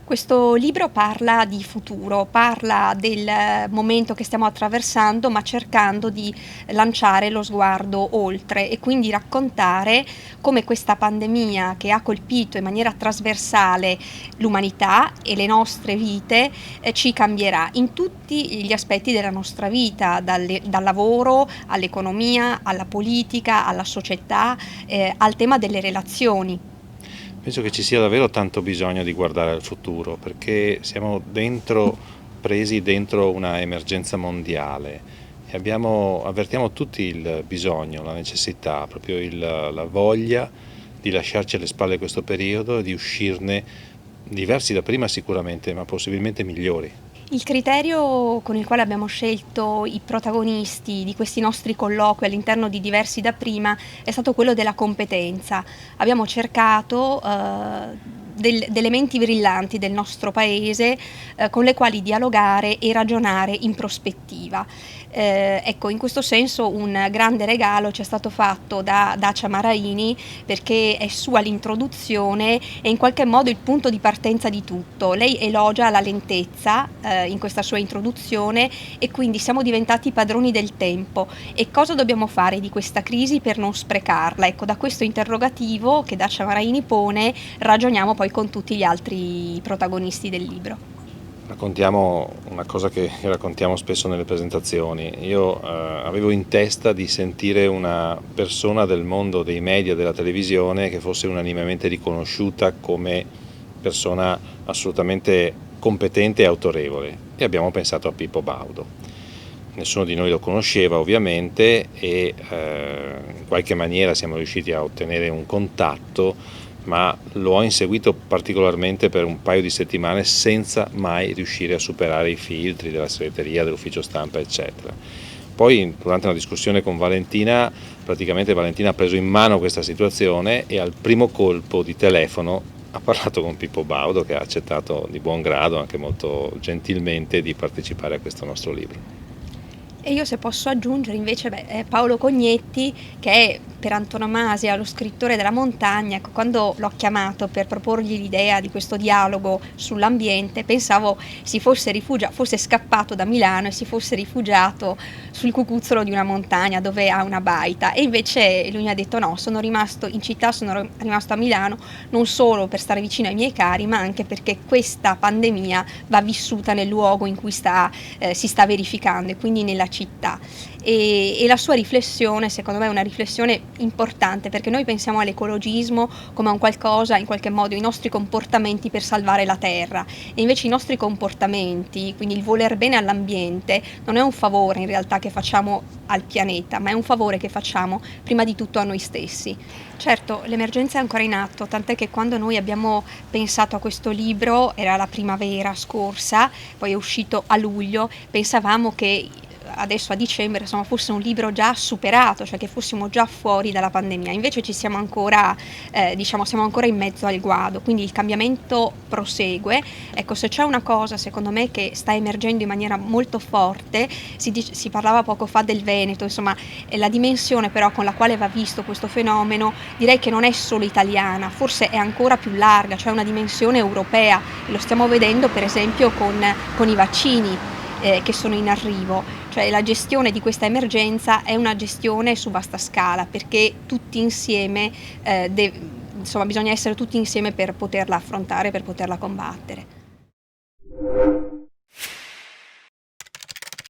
Questo libro parla di futuro, parla del momento che stiamo attraversando, ma cercando di lanciare lo sguardo oltre e quindi raccontare come questa pandemia che ha colpito in maniera trasversale l'umanità e le nostre vite ci cambierà in tutti gli aspetti della nostra vita, dal lavoro all'economia, alla politica, alla società, al tema delle relazioni. Penso che ci sia davvero tanto bisogno di guardare al futuro, perché siamo presi dentro una emergenza mondiale e avvertiamo tutti il bisogno, la necessità, proprio la voglia di lasciarci alle spalle questo periodo e di uscirne diversi da prima sicuramente, ma possibilmente migliori. Il criterio con il quale abbiamo scelto i protagonisti di questi nostri colloqui all'interno di Diversi da prima è stato quello della competenza. Abbiamo cercato elementi brillanti del nostro paese con le quali dialogare e ragionare in prospettiva. Ecco, in questo senso un grande regalo ci è stato fatto da Dacia Maraini, perché è sua l'introduzione e in qualche modo il punto di partenza di tutto. Lei elogia la lentezza in questa sua introduzione e quindi siamo diventati padroni del tempo. E cosa dobbiamo fare di questa crisi per non sprecarla? Ecco, da questo interrogativo che Dacia Maraini pone ragioniamo poi con tutti gli altri protagonisti del libro. Raccontiamo una cosa che raccontiamo spesso nelle presentazioni. Io avevo in testa di sentire una persona del mondo dei media e della televisione che fosse unanimemente riconosciuta come persona assolutamente competente e autorevole, e abbiamo pensato a Pippo Baudo. Nessuno di noi lo conosceva ovviamente e in qualche maniera siamo riusciti a ottenere un contatto, ma lo ho inseguito particolarmente per un paio di settimane senza mai riuscire a superare i filtri della segreteria, dell'ufficio stampa, eccetera. Poi, durante una discussione con Valentina, praticamente Valentina ha preso in mano questa situazione e al primo colpo di telefono ha parlato con Pippo Baudo, che ha accettato di buon grado, anche molto gentilmente, di partecipare a questo nostro libro. E io, se posso aggiungere invece, è Paolo Cognetti, che è per antonomasia lo scrittore della montagna. Ecco, quando l'ho chiamato per proporgli l'idea di questo dialogo sull'ambiente, pensavo fosse scappato da Milano e si fosse rifugiato sul cucuzzolo di una montagna dove ha una baita. E invece lui mi ha detto no, sono rimasto in città, sono rimasto a Milano, non solo per stare vicino ai miei cari, ma anche perché questa pandemia va vissuta nel luogo in cui si sta verificando, e quindi nella città. E la sua riflessione, secondo me, è una riflessione importante, perché noi pensiamo all'ecologismo come a un qualcosa, in qualche modo, i nostri comportamenti per salvare la terra, e invece i nostri comportamenti, quindi il voler bene all'ambiente, non è un favore in realtà che facciamo al pianeta, ma è un favore che facciamo prima di tutto a noi stessi. Certo, l'emergenza è ancora in atto, tant'è che quando noi abbiamo pensato a questo libro, era la primavera scorsa, poi è uscito a luglio, pensavamo che adesso a dicembre insomma fosse un libro già superato, cioè che fossimo già fuori dalla pandemia. Invece ci siamo ancora, siamo ancora in mezzo al guado, quindi il cambiamento prosegue. Ecco, se c'è una cosa secondo me che sta emergendo in maniera molto forte, si parlava poco fa del Veneto, insomma, la dimensione però con la quale va visto questo fenomeno direi che non è solo italiana, forse è ancora più larga, cioè una dimensione europea. Lo stiamo vedendo per esempio con i vaccini che sono in arrivo. Cioè la gestione di questa emergenza è una gestione su vasta scala, perché tutti insieme, insomma, bisogna essere tutti insieme per poterla affrontare, per poterla combattere.